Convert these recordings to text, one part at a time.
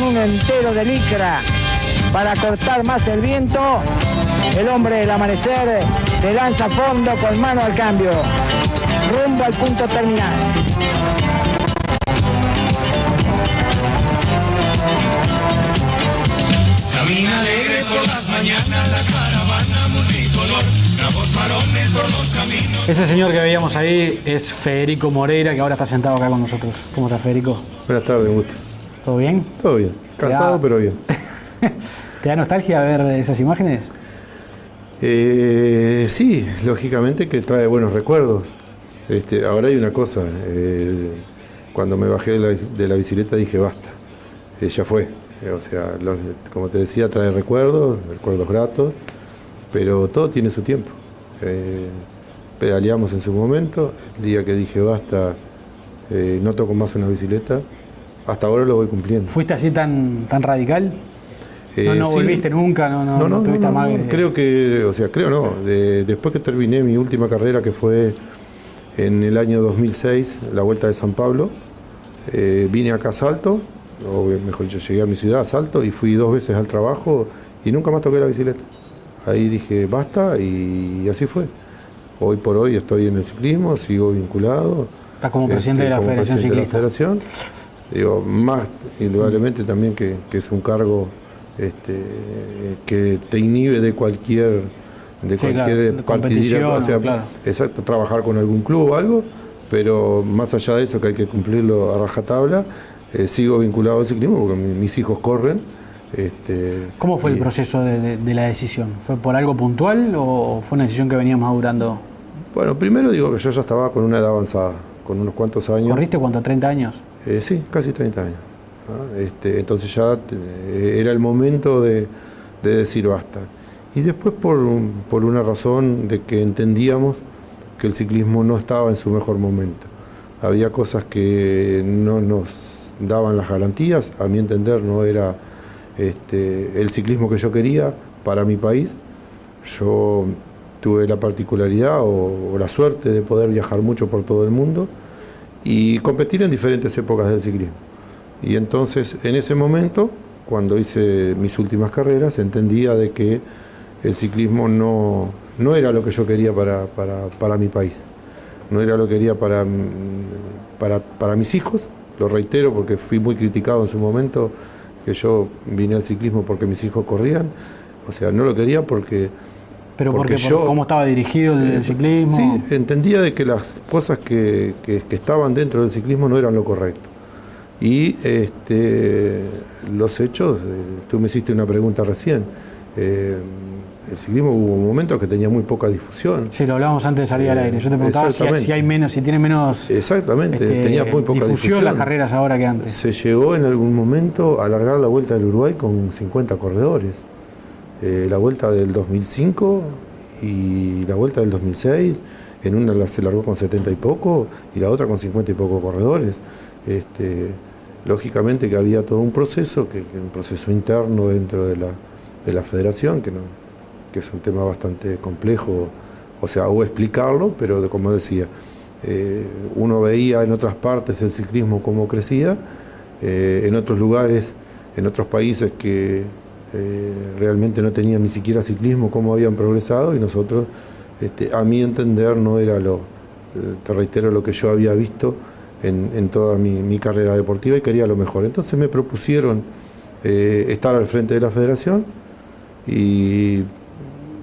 un entero de licra para cortar más el viento, el hombre del amanecer se lanza a fondo con mano al cambio, rumbo al punto terminal. Camina alegre por las mañanas la caravana multicolor, trapos varones por los caminos. Ese señor que veíamos ahí es Federico Moreira, que ahora está sentado acá con nosotros. ¿Cómo está, Federico? Buenas tardes, un gusto. ¿Todo bien? Todo bien. Cansado, pero bien. ¿Te da nostalgia ver esas imágenes? Sí, lógicamente que trae buenos recuerdos. Ahora hay una cosa. Cuando me bajé de la bicicleta dije basta. Ya fue. O sea, como te decía, trae recuerdos gratos, pero todo tiene su tiempo. Pedaleamos en su momento. El día que dije basta, no toco más una bicicleta. Hasta ahora lo voy cumpliendo. ¿Fuiste así tan radical? No Sí. volviste nunca, no tuviste amague. Creo que, después que terminé mi última carrera, que fue en el año 2006, la Vuelta de San Pablo, vine acá a Salto, o mejor dicho, llegué a mi ciudad, a Salto, y fui 2 veces al trabajo y nunca más toqué la bicicleta. Ahí dije basta y así fue. Hoy por hoy estoy en el ciclismo, sigo vinculado. Estás como presidente de la Federación Ciclista. Digo, más indudablemente también que es un cargo que te inhibe de cualquier partidismo, claro. Exacto, trabajar con algún club o algo, pero más allá de eso, que hay que cumplirlo a rajatabla, sigo vinculado al ciclismo porque mis hijos corren. ¿Cómo fue el proceso de la decisión? ¿Fue por algo puntual o fue una decisión que venía madurando? Bueno, primero digo que yo ya estaba con una edad avanzada, con unos cuantos años. ¿Corriste cuánto? ¿30 años? Sí, casi 30 años. Entonces ya era el momento de decir basta. Y después por una razón de que entendíamos que el ciclismo no estaba en su mejor momento. Había cosas que no nos daban las garantías, a mi entender no era el ciclismo que yo quería para mi país. Yo tuve la particularidad o la suerte de poder viajar mucho por todo el mundo y competir en diferentes épocas del ciclismo. Y entonces, en ese momento, cuando hice mis últimas carreras, entendía de que el ciclismo no era lo que yo quería para mi país. No era lo que quería para mis hijos, lo reitero porque fui muy criticado en su momento, que yo vine al ciclismo porque mis hijos corrían. O sea, no lo quería porque... ¿Pero porque cómo estaba dirigido el ciclismo? Sí, entendía de que las cosas que estaban dentro del ciclismo no eran lo correcto. Y los hechos, tú me hiciste una pregunta recién, el ciclismo hubo momentos que tenía muy poca difusión. Sí, lo hablábamos antes de salir al aire. Yo te preguntaba si tiene menos exactamente, tenía muy poca difusión las carreras ahora que antes. Se llegó en algún momento a alargar la Vuelta del Uruguay con 50 corredores. La Vuelta del 2005 y la Vuelta del 2006, en una se largó con 70 y poco y la otra con 50 y poco corredores. Lógicamente que había todo un proceso, un proceso interno dentro de la federación, que es un tema bastante complejo, o explicarlo, pero como decía, uno veía en otras partes el ciclismo cómo crecía, en otros lugares, en otros países que realmente no tenían ni siquiera ciclismo, cómo habían progresado, y nosotros, a mi entender, no era te reitero, lo que yo había visto en toda mi carrera deportiva y quería lo mejor. Entonces me propusieron estar al frente de la federación y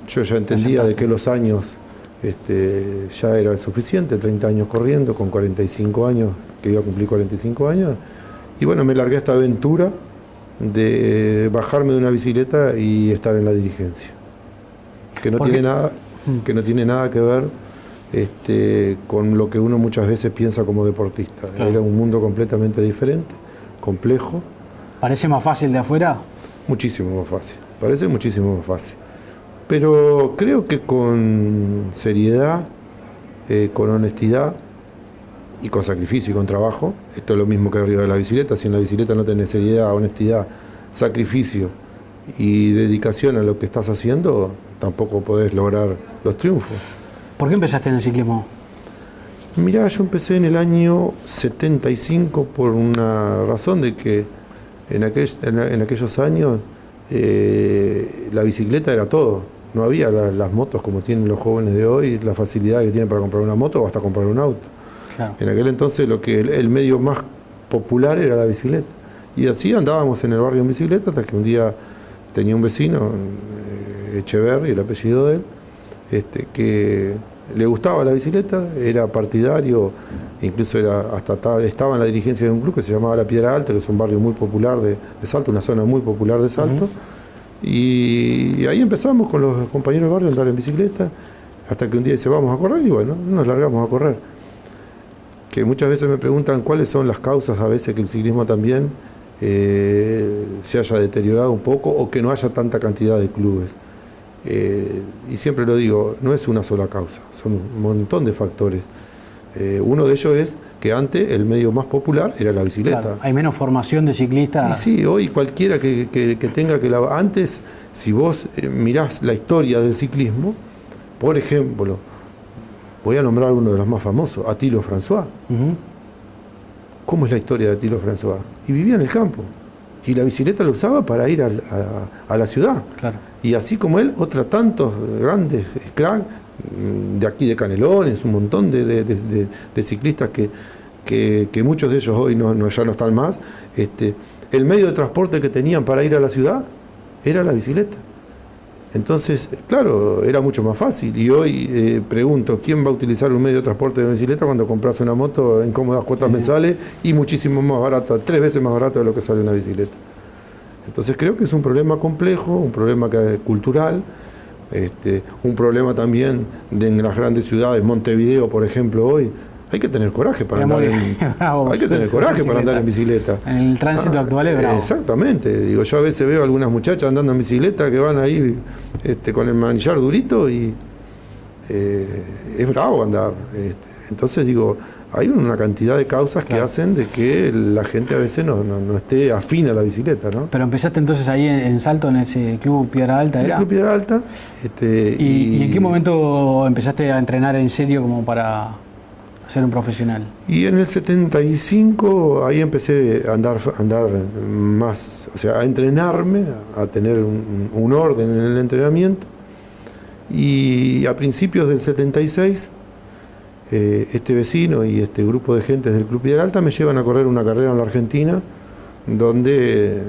yo ya entendía de que los años ya era suficiente, 30 años corriendo, con 45 años, que iba a cumplir 45 años, y bueno, me largué a esta aventura de bajarme de una bicicleta y estar en la dirigencia, que no tiene nada que ver con lo que uno muchas veces piensa como deportista. Claro. Era un mundo completamente diferente, complejo. ¿Parece más fácil de afuera? Muchísimo más fácil, parece muchísimo más fácil. Pero creo que con seriedad, con honestidad y con sacrificio y con trabajo, esto es lo mismo que arriba de la bicicleta. Si en la bicicleta no tenés seriedad, honestidad, sacrificio y dedicación a lo que estás haciendo, tampoco podés lograr los triunfos. ¿Por qué empezaste en el ciclismo? Mirá, yo empecé en el año 75 por una razón de que En aquellos años la bicicleta era todo. No había las motos como tienen los jóvenes de hoy, la facilidad que tienen para comprar una moto o hasta comprar un auto. Claro. En aquel entonces el medio más popular era la bicicleta. Y así andábamos en el barrio en bicicleta hasta que un día tenía un vecino, Echeverri, el apellido de él, que le gustaba la bicicleta, era partidario, incluso estaba en la dirigencia de un club que se llamaba La Piedra Alta, que es un barrio muy popular de Salto, una zona muy popular de Salto. Y ahí empezamos con los compañeros del barrio a andar en bicicleta, hasta que un día dice, vamos a correr, y bueno, nos largamos a correr. Que muchas veces me preguntan cuáles son las causas a veces que el ciclismo también se haya deteriorado un poco o que no haya tanta cantidad de clubes. Y siempre lo digo, no es una sola causa, son un montón de factores. Uno de ellos es que antes el medio más popular era la bicicleta. Claro, hay menos formación de ciclistas. Y sí, hoy cualquiera que tenga que antes, si vos mirás la historia del ciclismo, por ejemplo, voy a nombrar uno de los más famosos, Attilo François. ¿Cómo es la historia de Attilo François? Y vivía en el campo. Y la bicicleta la usaba para ir a la ciudad. Claro. Y así como él, otros tantos grandes cracks, de aquí de Canelones, un montón de ciclistas que muchos de ellos hoy ya no están más. El medio de transporte que tenían para ir a la ciudad era la bicicleta. Entonces, claro, era mucho más fácil. Y hoy pregunto, ¿quién va a utilizar un medio de transporte de bicicleta cuando compras una moto en cómodas cuotas mensuales y muchísimo más barata, 3 veces más barata de lo que sale una bicicleta? Entonces creo que es un problema complejo, un problema cultural, un problema también en las grandes ciudades. Montevideo, por ejemplo, hoy hay que tener coraje para andar en bicicleta. En el tránsito actual es bravo. Exactamente. Digo, yo a veces veo a algunas muchachas andando en bicicleta que van ahí con el manillar durito y es bravo andar. Entonces digo, hay una cantidad de causas que hacen de que la gente a veces no esté afín a la bicicleta, ¿no? Pero empezaste entonces ahí en Salto, en ese club Piedra Alta, ¿era? El club Piedra Alta. ¿Y en qué momento empezaste a entrenar en serio como para ser un profesional? Y en el 75 ahí empecé a andar más, o sea, a entrenarme, a tener un orden en el entrenamiento. Y a principios del 76, este vecino y este grupo de gente del Club Piedra Alta me llevan a correr una carrera en la Argentina, donde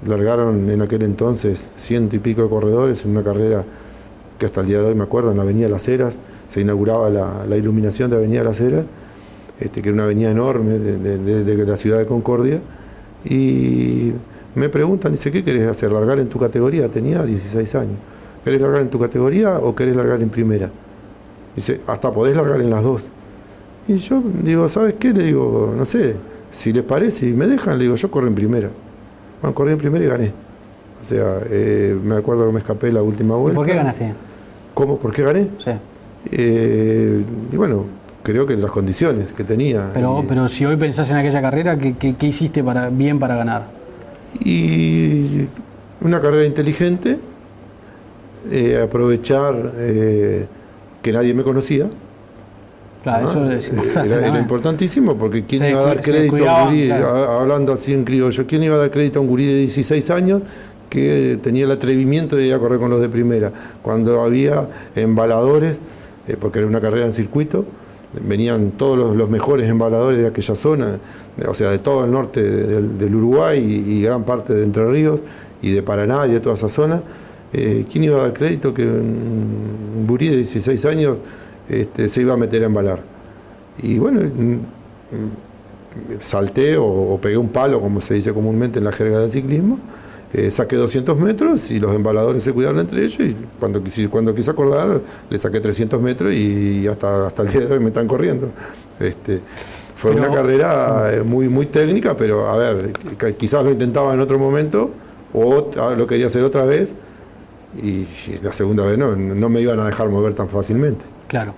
largaron en aquel entonces 100 y pico de corredores en una carrera que hasta el día de hoy me acuerdo, en la Avenida Las Heras. Se inauguraba la iluminación de Avenida Las Heras, que era una avenida enorme de la ciudad de Concordia. Y me preguntan, dice, ¿qué querés hacer? ¿Largar en tu categoría? Tenía 16 años. ¿Querés largar en tu categoría o querés largar en primera? Dice, hasta podés largar en las dos. Y yo digo, ¿sabes qué? Le digo, no sé, si les parece y me dejan, le digo, yo corro en primera. Bueno, corrí en primera y gané. O sea, me acuerdo que me escapé la última vuelta. ¿Por qué ganaste? ¿Cómo? ¿Por qué gané? Sí. Y bueno, creo que las condiciones que tenía. Pero si hoy pensás en aquella carrera, ¿qué hiciste bien para ganar? Y una carrera inteligente, aprovechar que nadie me conocía. Claro, eso es importante. Era importantísimo, porque ¿quién iba a dar crédito a un gurí, hablando así en criollo, quién iba a dar crédito a un gurí de 16 años que tenía el atrevimiento de ir a correr con los de primera? Cuando había embaladores, porque era una carrera en circuito, venían todos los mejores embaladores de aquella zona, o sea, de todo el norte del Uruguay y gran parte de Entre Ríos y de Paraná y de toda esa zona. ¿Quién iba a dar crédito que un gurí de 16 años se iba a meter a embalar? Y bueno, salté o pegué un palo, como se dice comúnmente en la jerga del ciclismo, saqué 200 metros y los embaladores se cuidaron entre ellos, y cuando quise acordar le saqué 300 metros y hasta el día de hoy me están corriendo. Fue una carrera muy, muy técnica, pero a ver, quizás lo intentaba en otro momento o lo quería hacer otra vez, y la segunda vez no me iban a dejar mover tan fácilmente. Claro.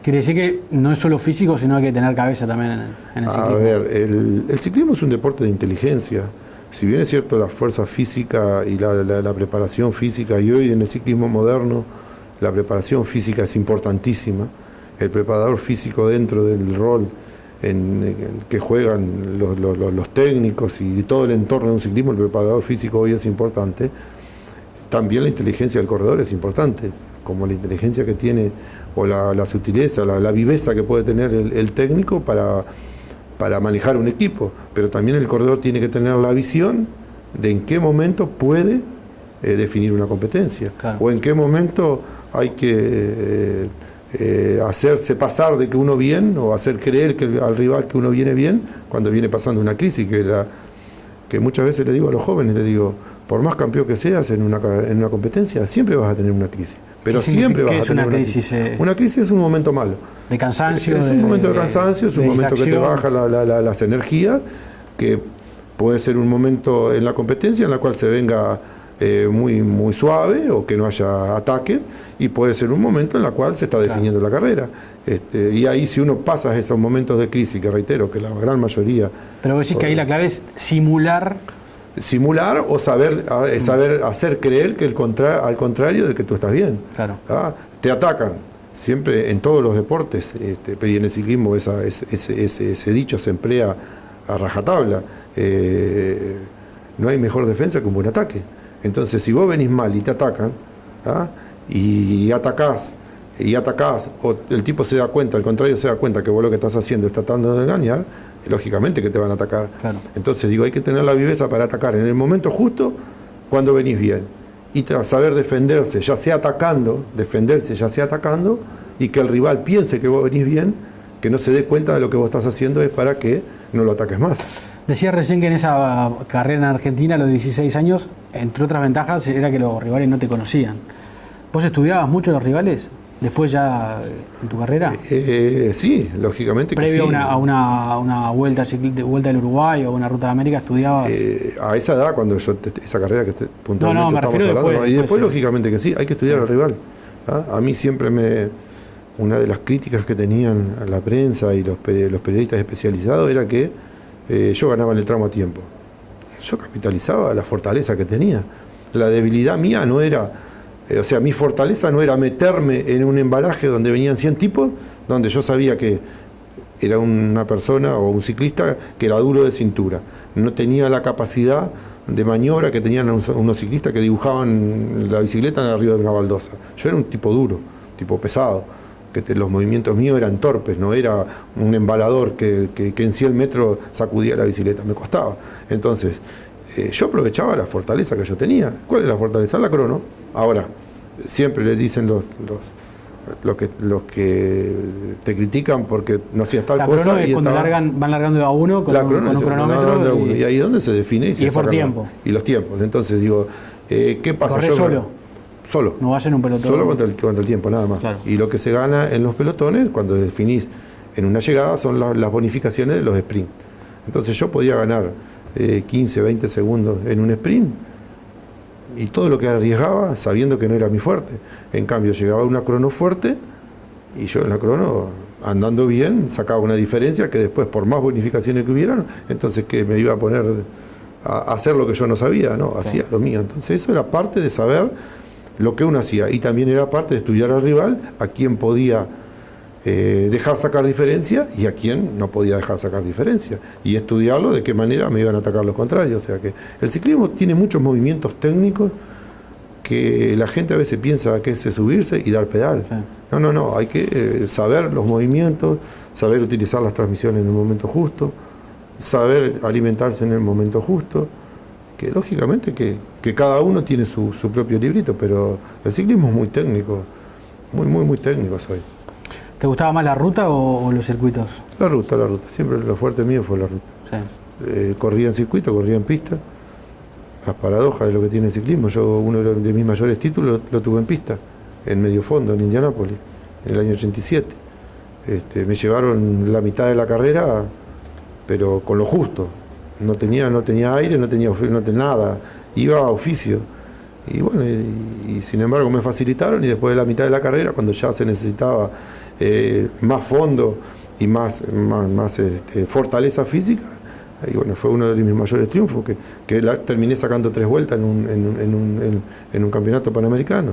Quiere decir que no es solo físico, sino hay que tener cabeza también en el ciclismo. A ver, el ciclismo es un deporte de inteligencia. Si bien es cierto la fuerza física y la preparación física, y hoy en el ciclismo moderno la preparación física es importantísima, el preparador físico dentro del rol que juegan los técnicos y todo el entorno de un ciclismo. El preparador físico hoy es importante. También la inteligencia del corredor es importante, como la inteligencia que tiene, o la sutileza, la viveza que puede tener el técnico para manejar un equipo. Pero también el corredor tiene que tener la visión de en qué momento puede definir una competencia, claro, o en qué momento hay que hacerse pasar de que uno bien, o hacer creer al rival que uno viene bien cuando viene pasando una crisis, que muchas veces le digo a los jóvenes, por más campeón que seas en una competencia, siempre vas a tener una crisis. Pero siempre vas a tener una crisis. Una crisis es un momento malo. De cansancio. Es un momento de cansancio, es un momento que te baja las energías, que puede ser un momento en la competencia en la cual se venga muy, muy suave o que no haya ataques, y puede ser un momento en el cual se está definiendo la carrera. Y ahí, si uno pasa esos momentos de crisis, que reitero que la gran mayoría... Pero vos decís que ahí la clave es simular o saber hacer creer que al contrario de que tú estás bien. Claro. Te atacan siempre en todos los deportes, pero en el ciclismo ese dicho se emplea a rajatabla. No hay mejor defensa que un buen ataque. Entonces, si vos venís mal y te atacan, y atacás, o el tipo se da cuenta, al contrario se da cuenta que vos lo que estás haciendo es tratando de engañar, lógicamente que te van a atacar. Claro. Entonces hay que tener la viveza para atacar en el momento justo, cuando venís bien, y saber defenderse, ya sea atacando, y que el rival piense que vos venís bien, que no se dé cuenta de lo que vos estás haciendo es para que no lo ataques más. Decías recién que en esa carrera en Argentina, a los 16 años, entre otras ventajas, era que los rivales no te conocían. ¿Vos estudiabas mucho a los rivales después ya en tu carrera? Sí, lógicamente. Previo que sí. a una vuelta del Uruguay o una ruta de América, ¿estudiabas? A esa edad, cuando esa carrera que puntualmente me estamos refiero hablando, y después sí, lógicamente que sí, hay que estudiar al rival. A mí siempre una de las críticas que tenían a la prensa y los periodistas especializados era que yo ganaba en el tramo a tiempo. Yo capitalizaba la fortaleza que tenía. La debilidad mía no era, mi fortaleza no era meterme en un embalaje donde venían 100 tipos, donde yo sabía que era una persona o un ciclista que era duro de cintura. No tenía la capacidad de maniobra que tenían unos ciclistas que dibujaban la bicicleta arriba de una baldosa. Yo era un tipo duro, tipo pesado, que los movimientos míos eran torpes, no era un embalador que en 100 metros sacudía la bicicleta, me costaba. Entonces, yo aprovechaba la fortaleza que yo tenía. ¿Cuál es la fortaleza? La crono. Ahora, siempre le dicen los que te critican porque no hacías tal cosa. La crono es cuando van largando de a uno con un cronómetro. Y ahí es donde se define. Y es por tiempo. Y los tiempos. Entonces digo, ¿qué pasa? ¿Corres Solo. No vas en un pelotón. Solo contra el tiempo, nada más. Claro. Y lo que se gana en los pelotones, cuando definís en una llegada, son las bonificaciones de los sprints. Entonces yo podía ganar 15, 20 segundos en un sprint, y todo lo que arriesgaba sabiendo que no era mi fuerte. En cambio, llegaba una crono fuerte, y yo en la crono, andando bien, sacaba una diferencia que después, por más bonificaciones que hubieran, entonces que me iba a poner a hacer lo que yo no sabía, ¿no? Hacía lo mío. Entonces eso era parte de saber lo que uno hacía, y también era parte de estudiar al rival, a quién podía dejar sacar diferencia y a quién no podía dejar sacar diferencia, y estudiarlo de qué manera me iban a atacar los contrarios. O sea que el ciclismo tiene muchos movimientos técnicos que la gente a veces piensa que es subirse y dar pedal. Sí. No, hay que saber los movimientos, saber utilizar las transmisiones en el momento justo, saber alimentarse en el momento justo, que lógicamente que cada uno tiene su propio librito, pero el ciclismo es muy técnico, muy técnico soy. ¿Te gustaba más la ruta o los circuitos? La ruta. Siempre lo fuerte mío fue la ruta. Sí. Corría en circuito, corría en pista. Las paradojas de lo que tiene el ciclismo. Yo uno de mis mayores títulos lo tuve en pista, en medio fondo, en Indianápolis, en el año 87. Me llevaron la mitad de la carrera, pero con lo justo. No tenía aire, no tenía nada. Iba a oficio. Y bueno, y sin embargo me facilitaron, y después de la mitad de la carrera, cuando ya se necesitaba más fondo y más fortaleza física, y bueno, fue uno de mis mayores triunfos, que terminé sacando 3 vueltas en un campeonato panamericano.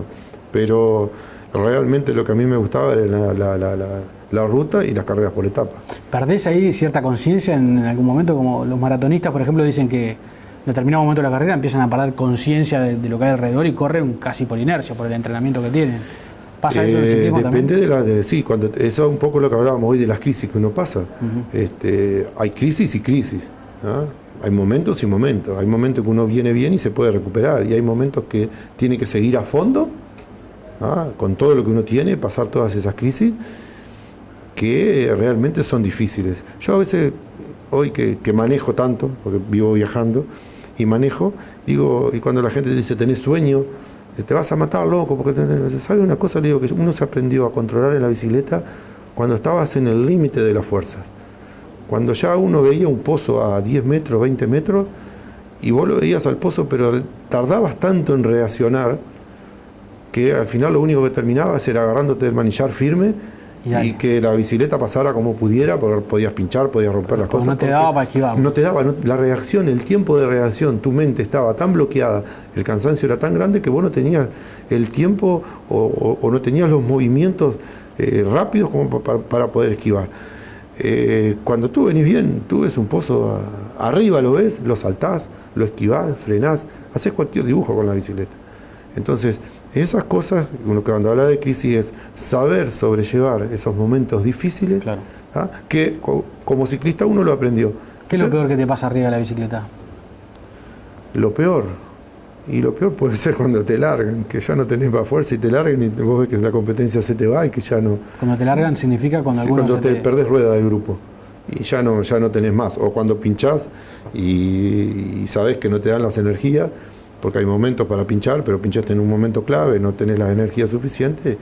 Pero realmente lo que a mí me gustaba era la ruta y las carreras por etapas. ¿Perdés ahí cierta conciencia en algún momento? Como los maratonistas, por ejemplo, dicen que en determinado momento de la carrera empiezan a perder conciencia de lo que hay alrededor y corren casi por inercia, por el entrenamiento que tienen. ¿Pasa eso en el ciclismo depende también? sí, eso es un poco lo que hablábamos hoy de las crisis que uno pasa. Hay crisis y crisis, ¿no? Hay momentos y momentos. Hay momentos que uno viene bien y se puede recuperar, y hay momentos que tiene que seguir a fondo, ¿no? Con todo lo que uno tiene, pasar todas esas crisis que realmente son difíciles. Yo a veces, hoy que manejo tanto, porque vivo viajando y manejo, digo, y cuando la gente dice tenés sueño, te vas a matar, loco, porque ¿sabes una cosa? Le digo que uno se aprendió a controlar en la bicicleta cuando estabas en el límite de las fuerzas. Cuando ya uno veía un pozo a 10 metros, 20 metros, y vos lo veías al pozo, pero tardabas tanto en reaccionar que al final lo único que terminabas era agarrándote del manillar firme y que la bicicleta pasara como pudiera, porque podías pinchar, podías romper las cosas. No te daba para esquivar. No te daba, la reacción, el tiempo de reacción, tu mente estaba tan bloqueada, el cansancio era tan grande que vos no tenías el tiempo o no tenías los movimientos rápidos como para poder esquivar. Cuando tú venís bien, tú ves un pozo arriba, lo ves, lo saltás, lo esquivás, frenás, haces cualquier dibujo con la bicicleta. Entonces, esas cosas, cuando habla de crisis, es saber sobrellevar esos momentos difíciles, claro, que como ciclista uno lo aprendió. ¿Qué es lo peor que te pasa arriba de la bicicleta? Lo peor puede ser cuando te largan, que ya no tenés más fuerza y te largan y vos ves que la competencia se te va y que ya no... Cuando te largan significa cuando te perdés rueda del grupo y ya no tenés más, o cuando pinchás y sabés que no te dan las energías, porque hay momentos para pinchar, pero pinchaste en un momento clave, no tenés las energías suficientes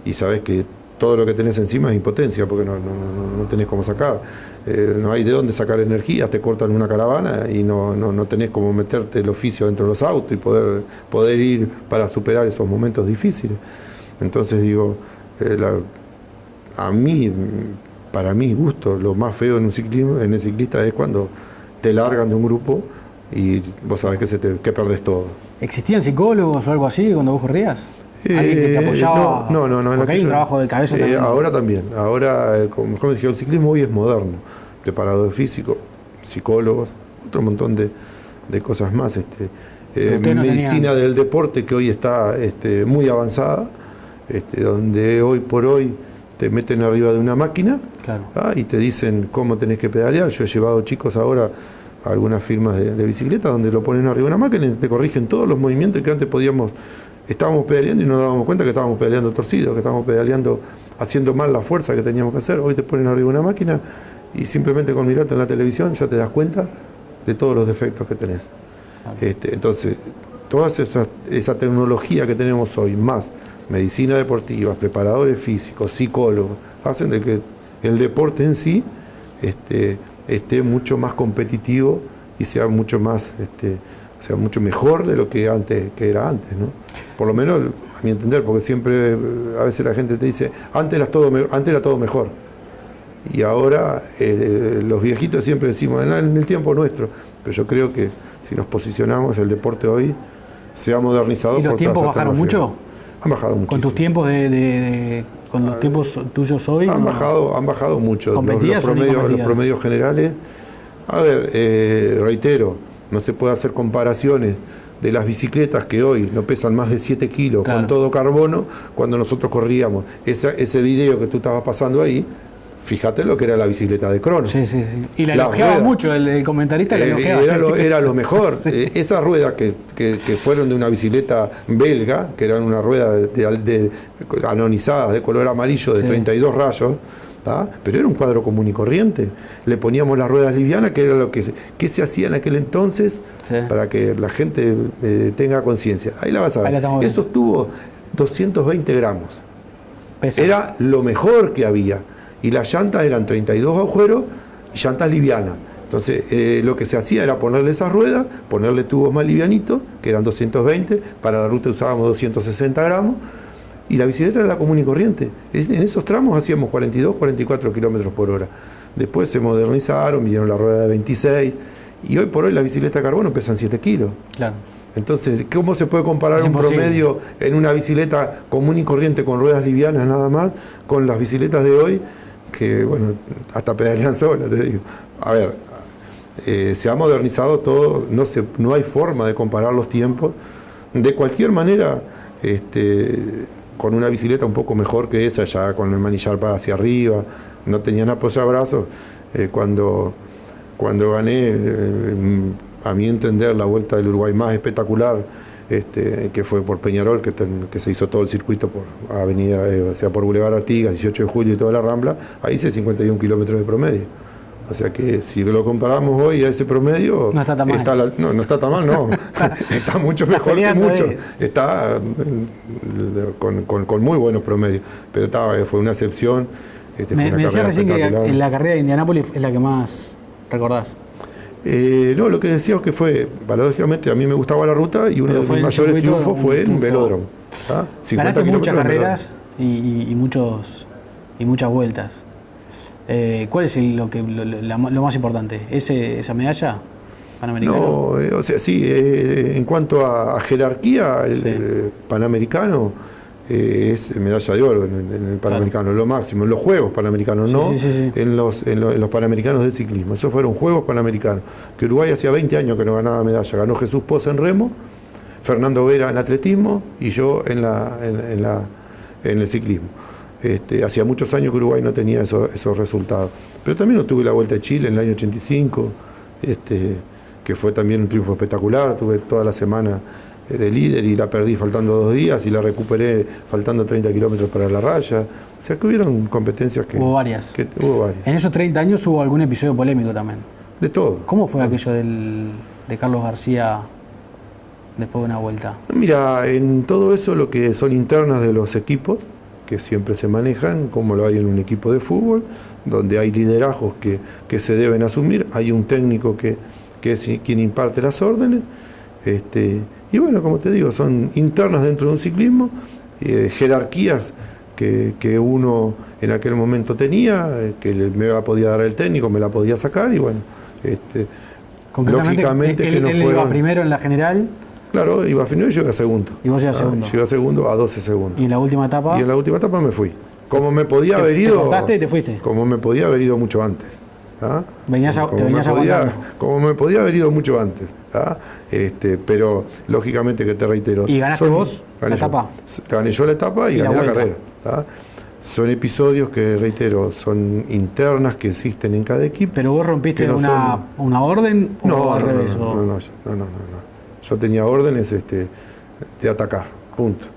y sabés que todo lo que tenés encima es impotencia, porque no tenés cómo sacar. No hay de dónde sacar energía, te cortan una caravana y no tenés cómo meterte el oficio dentro de los autos y poder ir para superar esos momentos difíciles. Entonces digo, para mi gusto, lo más feo en el ciclista es cuando te largan de un grupo y vos sabés que perdés todo. ¿Existían psicólogos o algo así cuando vos corrías? ¿Alguien que te apoyaba? No. Porque hay un trabajo de cabeza también. Ahora también. Ahora, como dije, el ciclismo hoy es moderno. Preparador físico, psicólogos, otro montón de cosas más. Medicina del deporte que hoy está muy avanzada, donde hoy por hoy te meten arriba de una máquina, claro, y te dicen cómo tenés que pedalear. Yo he llevado chicos ahora a algunas firmas de bicicleta donde lo ponen arriba de una máquina y te corrigen todos los movimientos que antes estábamos pedaleando y no nos dábamos cuenta que estábamos pedaleando torcido, que estábamos pedaleando haciendo mal la fuerza que teníamos que hacer. Hoy te ponen arriba de una máquina y simplemente con mirarte en la televisión ya te das cuenta de todos los defectos que tenés. Entonces, toda esa tecnología que tenemos hoy, más medicina deportiva, preparadores físicos, psicólogos, hacen de que el deporte en sí esté mucho más competitivo y sea mucho más mucho mejor de lo que era antes, ¿no? Por lo menos a mi entender, porque siempre a veces la gente te dice antes era todo mejor y ahora los viejitos siempre decimos en el tiempo nuestro, pero yo creo que si nos posicionamos, el deporte hoy se ha modernizado. ¿Y los tiempos bajaron mucho? Han bajado muchísimo. ¿Con tus tiempos con los tiempos tuyos hoy? Han bajado mucho. ¿Competías o ni competías? Los promedios generales. A ver, reitero, no se puede hacer comparaciones de las bicicletas que hoy no pesan más de 7 kilos, claro, con todo carbono, cuando nosotros corríamos. Ese video que tú estabas pasando ahí, fíjate lo que era la bicicleta de crono. Sí. Y la elogiaba mucho, el comentarista la elogiaba. Era lo mejor. Sí. Esas ruedas que fueron de una bicicleta belga, que eran una rueda anonizadas de color amarillo de 32 rayos, pero era un cuadro común y corriente. Le poníamos las ruedas livianas, que era lo que se hacía en aquel entonces, para que la gente tenga conciencia. Ahí la vas a ver. Eso estuvo 220 gramos. Pesa. Era lo mejor que había. Y las llantas eran 32 agujeros y llantas livianas. Entonces lo que se hacía era ponerle esas ruedas, ponerle tubos más livianitos, que eran 220, para la ruta usábamos 260 gramos, y la bicicleta era la común y corriente. En esos tramos hacíamos 42, 44 kilómetros por hora. Después se modernizaron, vinieron la rueda de 26, y hoy por hoy la bicicleta de carbono pesan 7 kilos. Claro. Entonces, ¿cómo se puede comparar un promedio en una bicicleta común y corriente con ruedas livianas nada más con las bicicletas de hoy? Que, bueno, hasta pedalean solas, te digo. A ver, se ha modernizado todo, no hay forma de comparar los tiempos. De cualquier manera, con una bicicleta un poco mejor que esa, ya con el manillar para hacia arriba, no tenían apoyabrazos. Cuando gané, a mi entender, la Vuelta del Uruguay más espectacular, que fue por Peñarol, que se hizo todo el circuito por Avenida, o sea, por Boulevard Artigas, 18 de julio y toda la Rambla, ahí hice 51 kilómetros de promedio. O sea que si lo comparamos hoy a ese promedio, no está tan mal. No está tan mal, no. Está mucho mejor que mucho. Está con muy buenos promedios. Pero fue una excepción. Me decía recién que en la carrera de Indianápolis es la que más recordás. No, lo que decíamos que fue, paradójicamente, a mí me gustaba la ruta y uno de mis mayores triunfos fue en velódromo. Ganaste muchas carreras y muchas vueltas. ¿Cuál es lo más importante? ¿Esa medalla panamericana? No, o sea, sí, en cuanto a jerarquía, el panamericano es medalla de oro en el panamericano, claro. Lo máximo, en los Juegos Panamericanos, no en los Panamericanos de ciclismo. Esos fueron Juegos Panamericanos, que Uruguay hacía 20 años que no ganaba medalla. Ganó Jesús Poza en remo, Fernando Vera en atletismo y yo en el ciclismo. Hacía muchos años que Uruguay no tenía esos resultados. Pero también tuve la Vuelta de Chile en el año 85, que fue también un triunfo espectacular. Tuve toda la semana de líder y la perdí faltando 2 días y la recuperé faltando 30 kilómetros para la raya. O sea que hubieron competencias que... Hubo varias. Hubo varias. En esos 30 años hubo algún episodio polémico también. De todo. ¿Cómo fue aquello de Carlos García después de una vuelta? Mira, en todo eso lo que son internas de los equipos, que siempre se manejan, como lo hay en un equipo de fútbol, donde hay liderazgos que se deben asumir, hay un técnico que es quien imparte las órdenes, y bueno, como te digo, son internas dentro de un ciclismo, jerarquías que uno en aquel momento tenía, que me la podía dar el técnico, me la podía sacar, y bueno, lógicamente que no él fueron... iba primero en la general. Claro, iba primero y yo iba segundo. ¿Y vos ibas segundo? Yo iba segundo a 12 segundos. ¿Y en la última etapa? Y en la última etapa me fui. Como me podía haber ido... ¿Te cortaste y te fuiste? Como me podía haber ido mucho antes. ¿Ah? Te venías aguantando. Como me podía haber ido mucho antes. ¿Ah? Pero lógicamente que te reitero... ¿Y ganaste vos la etapa? Gané yo la etapa y gané la carrera. ¿Ah? Son episodios que, reitero, son internas que existen en cada equipo. ¿Pero vos rompiste una orden o al revés? No. Yo tenía órdenes de atacar, punto.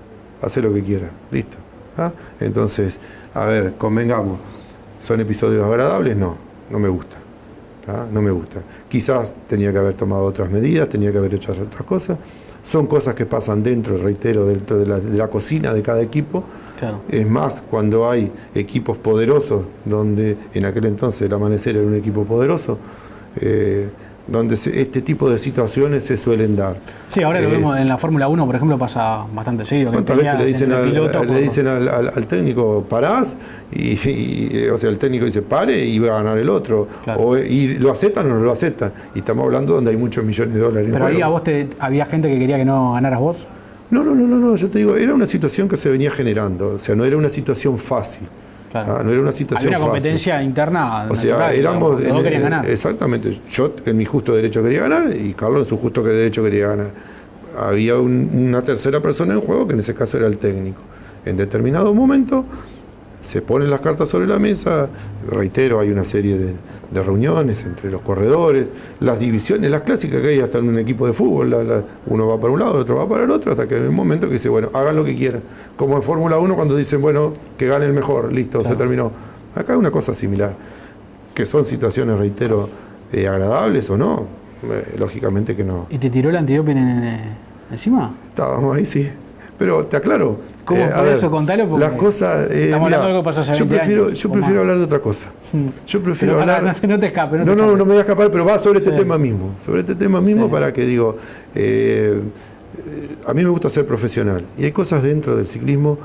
Hacer lo que quiera, listo. ¿Ah? Entonces, a ver, convengamos, ¿son episodios agradables? No me gusta. ¿Ah? No me gusta. Quizás tenía que haber tomado otras medidas, tenía que haber hecho otras cosas. Son cosas que pasan dentro de la cocina de cada equipo. Claro. Es más, cuando hay equipos poderosos, donde en aquel entonces el Amanecer era un equipo poderoso, donde este tipo de situaciones se suelen dar. Sí, ahora lo vemos en la Fórmula 1, por ejemplo, pasa bastante seguido. ¿Cuántas veces le dicen al técnico, parás? O sea, el técnico dice, pare y va a ganar el otro. Claro. Y lo aceptan o no lo aceptan. Y estamos hablando donde hay muchos millones de dólares. Pero ahí a vos había gente que quería que no ganaras vos. No, yo te digo, era una situación que se venía generando. O sea, no era una situación fácil. Claro. No era una situación había una competencia fácil. Interna. O sea, éramos... Los dos querían ganar. Exactamente. Yo en mi justo derecho quería ganar y Carlos en su justo derecho quería ganar. Había una tercera persona en juego, que en ese caso era el técnico. En determinado momento se ponen las cartas sobre la mesa. Reitero, hay una serie de reuniones entre los corredores, las divisiones, las clásicas que hay hasta en un equipo de fútbol. Uno va para un lado, el otro va para el otro, hasta que hay un momento que dice, bueno, hagan lo que quieran. Como en Fórmula 1 cuando dicen, bueno, que gane el mejor, listo, claro. Se terminó. Acá hay una cosa similar, que son situaciones, reitero, agradables o no, lógicamente que no. ¿Y te tiró el antidoping encima? Estábamos ahí, sí. Pero te aclaro. ¿Cómo fue eso? Contalo. Porque las cosas. Estamos hablando de algo que pasó hace 20 años. Yo prefiero hablar de otra cosa. Yo prefiero hablar. No te escapes. No me voy a escapar, pero va sobre este tema mismo. Sobre este tema mismo para que digo. A mí me gusta ser profesional. Y hay cosas dentro del ciclismo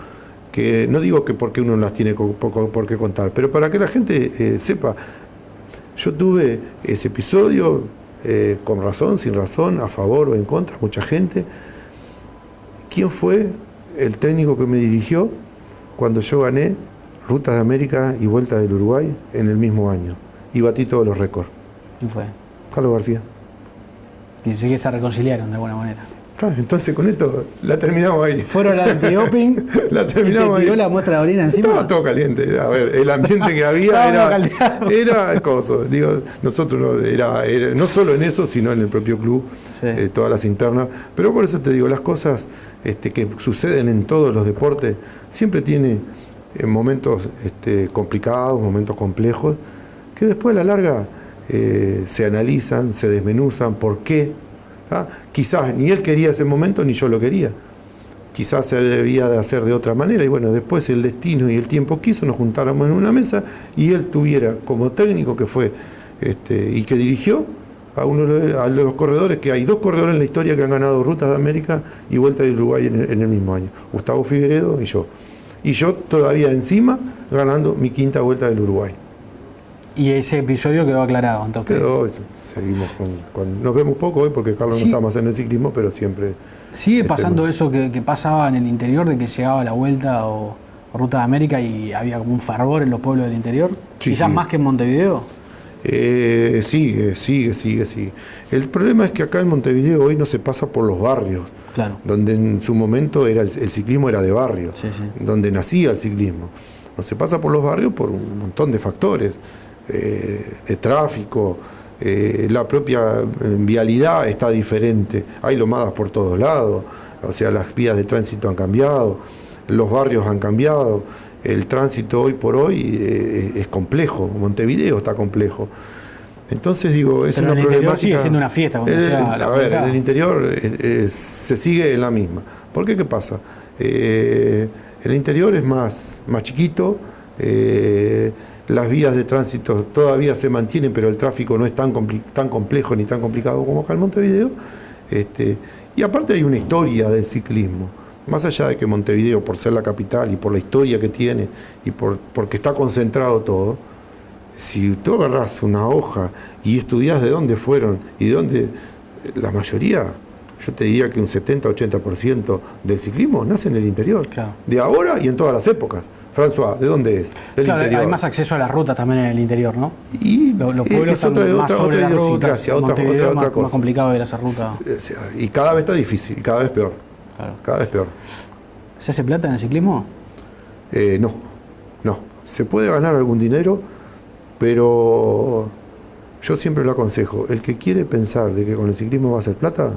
que no digo que porque uno las tiene por qué contar, pero para que la gente sepa. Yo tuve ese episodio con razón, sin razón, a favor o en contra, mucha gente. ¿Quién fue el técnico que me dirigió cuando yo gané Rutas de América y Vuelta del Uruguay en el mismo año? Y batí todos los récords. ¿Quién fue? Carlos García. Dice que se reconciliaron de alguna manera. Entonces con esto la terminamos ahí. Fueron al antidoping. La terminamos y te tiró ahí. la muestra de orina encima. Estaba todo caliente. A ver, el ambiente que había era coso. Digo, nosotros no solo en eso, sino en el propio club, Sí. Todas las internas. Pero por eso te digo, las cosas que suceden en todos los deportes siempre tiene momentos complicados, momentos complejos, que después a la larga se analizan, se desmenuzan, por qué. Quizás ni él quería ese momento ni yo lo quería. Quizás se debía de hacer de otra manera y bueno, después el destino y el tiempo quiso, nos juntáramos en una mesa y él tuviera como técnico que fue y que dirigió al de los corredores, que hay 2 corredores en la historia que han ganado Rutas de América y Vuelta de Uruguay en el mismo año, Gustavo Figueredo y yo. Y yo todavía encima ganando mi 5ª Vuelta del Uruguay. Y ese episodio quedó aclarado. Entonces, seguimos nos vemos poco hoy porque Carlos no está más en el ciclismo, pero siempre... ¿Sigue pasando eso que pasaba en el interior, de que llegaba la Vuelta o Ruta de América y había como un fervor en los pueblos del interior? Sí, Quizás sí. más que en Montevideo. Sigue. El problema es que acá en Montevideo hoy no se pasa por los barrios, Claro. donde en su momento el ciclismo era de barrio, Sí, sí. donde nacía el ciclismo. No se pasa por los barrios por un montón de factores, de tráfico, la propia vialidad está diferente, hay lomadas por todos lados, o sea, las vías de tránsito han cambiado, los barrios han cambiado. El tránsito hoy por hoy es complejo, Montevideo está complejo. Entonces digo, es Pero una en el interior problemática. sigue siendo una fiesta cuando sea la A ver, Vuelta. en el interior se sigue en la misma. ¿Por qué? ¿Qué pasa? El interior es más chiquito, las vías de tránsito todavía se mantienen, pero el tráfico no es tan complejo ni tan complicado como acá en Montevideo. Y aparte hay una historia del ciclismo. Más allá de que Montevideo, por ser la capital y por la historia que tiene y porque está concentrado todo, si tú agarrás una hoja y estudias de dónde fueron y de dónde la mayoría, yo te diría que un 70-80% del ciclismo nace en el interior. Claro. De ahora y en todas las épocas. François, ¿de dónde es? Del Claro, interior. hay más acceso a las rutas también en el interior, ¿no? Y Los pueblos es otra están más sobre las rutas, idiosincrasia, en Montevideo otra más cosa. complicado ir a esa ruta. Y cada vez está difícil, y cada vez peor. Claro. Cada vez peor. ¿Se hace plata en el ciclismo? No. Se puede ganar algún dinero, pero yo siempre lo aconsejo. El que quiere pensar de que con el ciclismo va a hacer plata,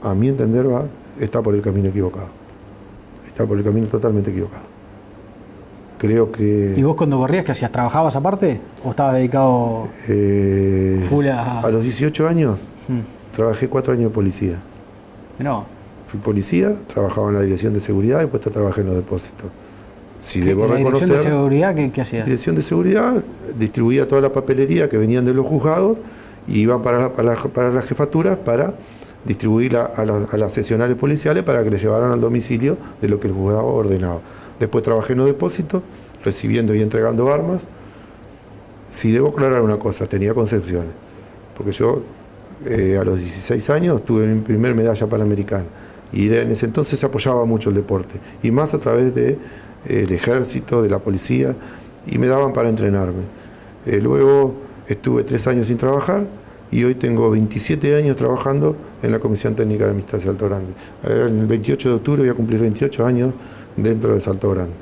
a mi entender está por el camino equivocado. Está por el camino totalmente equivocado. Creo que... ¿Y vos cuando corrías qué hacías? ¿Trabajabas aparte? ¿O estabas dedicado full a los 18 años trabajé 4 años de policía. No. Fui policía, trabajaba en la dirección de seguridad y después trabajé en los depósitos. Si debo ¿La dirección reconocer... de seguridad qué hacías? Dirección de seguridad, distribuía toda la papelería que venían de los juzgados y iban para las jefaturas para distribuirla a las seccionales policiales para que le llevaran al domicilio de lo que el juzgado ordenaba. Después trabajé en los depósitos, recibiendo y entregando armas. Si debo aclarar una cosa, tenía concepciones, porque yo a los 16 años tuve mi primer medalla panamericana y en ese entonces se apoyaba mucho el deporte y más a través del ejército, de la policía, y me daban para entrenarme. Luego estuve 3 años sin trabajar y hoy tengo 27 años trabajando en la Comisión Técnica de Amistad de Salto Grande. El 28 de octubre voy a cumplir 28 años dentro de Salto Grande.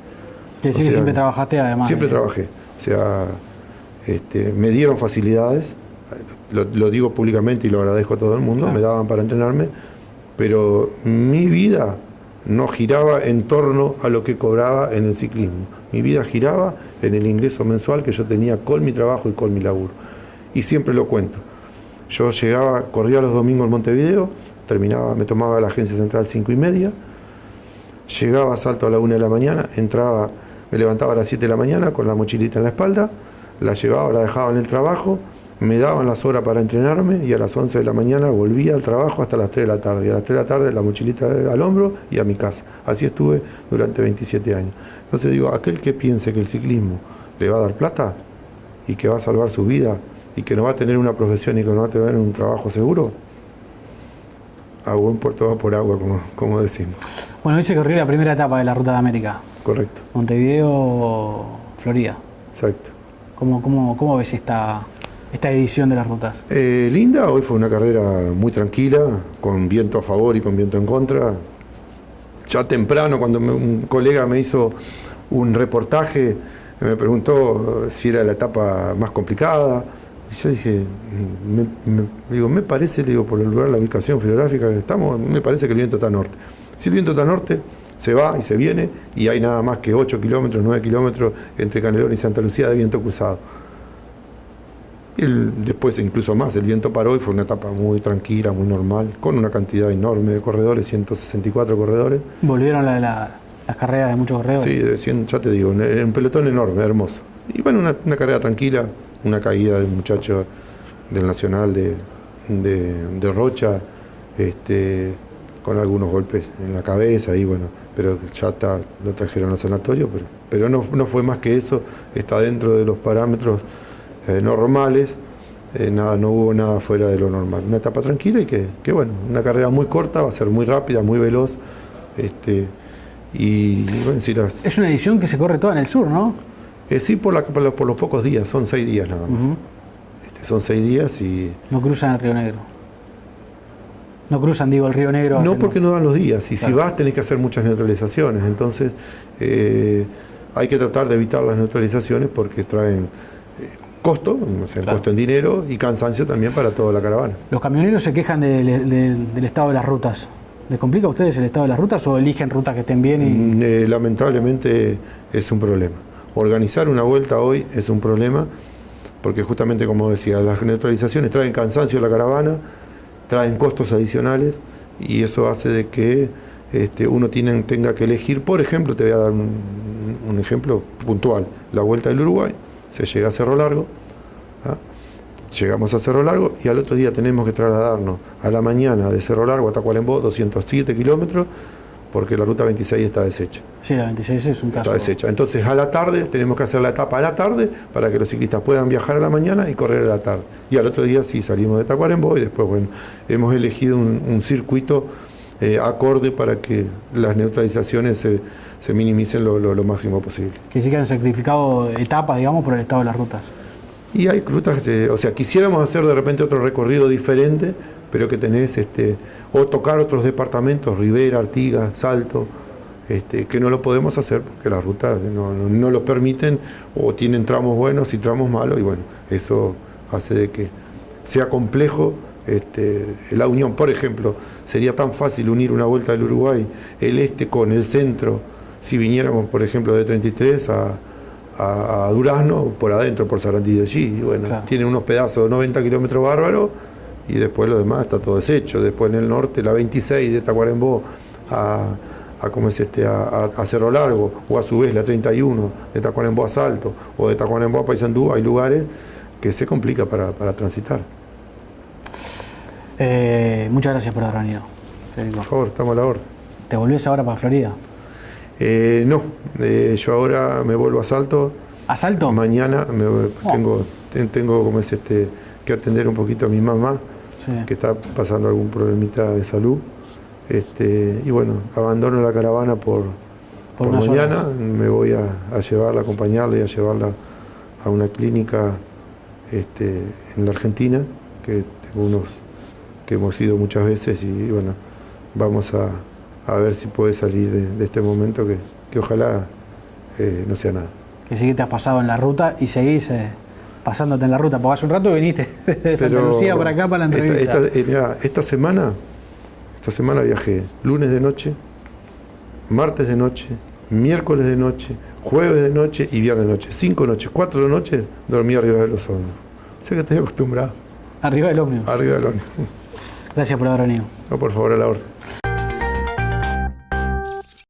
Que decir que siempre trabajaste además. Siempre trabajé. O sea, me dieron facilidades, lo digo públicamente y lo agradezco a todo el mundo, claro. Me daban para entrenarme, pero mi vida no giraba en torno a lo que cobraba en el ciclismo. Mi vida giraba en el ingreso mensual que yo tenía con mi trabajo y con mi laburo. Y siempre lo cuento. Yo llegaba, corría los domingos en Montevideo, me tomaba la agencia central 5:30, llegaba a Salto a la 1 de la mañana, entraba, me levantaba a las 7 de la mañana con la mochilita en la espalda, la llevaba, la dejaba en el trabajo, me daban las horas para entrenarme y a las 11 de la mañana volvía al trabajo hasta las 3 de la tarde. Y a las 3 de la tarde la mochilita al hombro y a mi casa. Así estuve durante 27 años. Entonces digo, aquel que piense que el ciclismo le va a dar plata y que va a salvar su vida y que no va a tener una profesión y que no va a tener un trabajo seguro, a buen puerto va por agua, como decimos. Bueno, hoy se corrió la primera etapa de la Ruta de América. Correcto. Montevideo, Florida. Exacto. ¿Cómo ves esta edición de las rutas? Linda, hoy fue una carrera muy tranquila, con viento a favor y con viento en contra. Ya temprano, cuando un colega me hizo un reportaje, me preguntó si era la etapa más complicada. Y yo dije, me parece, por el lugar, la ubicación geográfica que estamos, me parece que el viento está norte. Si el viento está norte, se va y se viene, y hay nada más que 8 kilómetros, 9 kilómetros entre Canelones y Santa Lucía de viento cruzado. Después, incluso más, el viento paró y fue una etapa muy tranquila, muy normal, con una cantidad enorme de corredores, 164 corredores. ¿Volvieron las carreras de muchos corredores? Sí, ya te digo, en un pelotón enorme, hermoso. Y bueno, una carrera tranquila, una caída de un muchacho del Nacional de Rocha, con algunos golpes en la cabeza, y bueno, pero ya lo trajeron al sanatorio, pero no fue más que eso, está dentro de los parámetros normales, no hubo nada fuera de lo normal. Una etapa tranquila y que bueno, una carrera muy corta, va a ser muy rápida, muy veloz. Y bueno, es una edición que se corre toda en el sur, ¿no? Sí, por los pocos días, son 6 días nada más. Son 6 días y... No cruzan el Río Negro. No cruzan, el Río Negro. No, porque no dan los días. Y claro, si vas tenés que hacer muchas neutralizaciones. Entonces hay que tratar de evitar las neutralizaciones porque traen costo, o sea, claro, costo en dinero y cansancio también para toda la caravana. Los camioneros se quejan del estado de las rutas. ¿Les complica a ustedes el estado de las rutas o eligen rutas que estén bien? Lamentablemente es un problema. Organizar una vuelta hoy es un problema porque justamente, como decía, las neutralizaciones traen cansancio a la caravana, traen costos adicionales y eso hace de que uno tenga que elegir. Por ejemplo, te voy a dar un ejemplo puntual. La Vuelta del Uruguay, se llega a Cerro Largo, llegamos a Cerro Largo y al otro día tenemos que trasladarnos a la mañana de Cerro Largo a Tacuarembó, 207 kilómetros, porque la ruta 26 está deshecha. Sí, la 26 es un caso. Está deshecha. Entonces a la tarde tenemos que hacer la etapa a la tarde para que los ciclistas puedan viajar a la mañana y correr a la tarde. Y al otro día sí salimos de Tacuarembó y después, bueno, hemos elegido un circuito acorde para que las neutralizaciones se minimicen lo máximo posible. Que sí que han sacrificado etapas, digamos, por el estado de las rutas. Y hay rutas, o sea, quisiéramos hacer de repente otro recorrido diferente, pero que tenés, o tocar otros departamentos, Rivera, Artigas, Salto, que no lo podemos hacer porque las rutas no lo permiten, o tienen tramos buenos y tramos malos, y bueno, eso hace de que sea complejo la unión. Por ejemplo, sería tan fácil unir una Vuelta del Uruguay, el con el centro, si viniéramos, por ejemplo, de 33 a Durazno, por adentro, por Sarandí de allí, y bueno, claro, tiene unos pedazos de 90 kilómetros bárbaros, y después lo demás está todo deshecho. Después en el norte, la 26 de Tacuarembó a Cerro Largo, o a su vez la 31 de Tacuarembó a Salto, o de Tacuarembó a Paysandú, hay lugares que se complica para transitar. Muchas gracias por haber venido, Federico. Por favor, estamos a la orden. ¿Te volvés ahora para Florida? No, yo ahora me vuelvo a Salto. ¿A Salto? Mañana tengo como que atender un poquito a mi mamá, sí, que está pasando algún problemita de salud. Y bueno, abandono la caravana por mañana, horas. Me voy a llevarla, a acompañarla y a llevarla a una clínica en la Argentina, que tengo unos que hemos ido muchas veces, y bueno, vamos a ver si puede salir de este momento que ojalá no sea nada. Que sí que te has pasado en la ruta y seguís pasándote en la ruta, porque hace un rato viniste de Santa Lucía para acá para la entrevista. Esta semana viajé lunes de noche, martes de noche, miércoles de noche, jueves de noche y viernes de noche. 5 noches, 4 noches dormí arriba de los ómnibus. Sé que estoy acostumbrado. Arriba del ómnibus. Arriba del ómnibus. Gracias por haber venido. No, por favor, a la orden.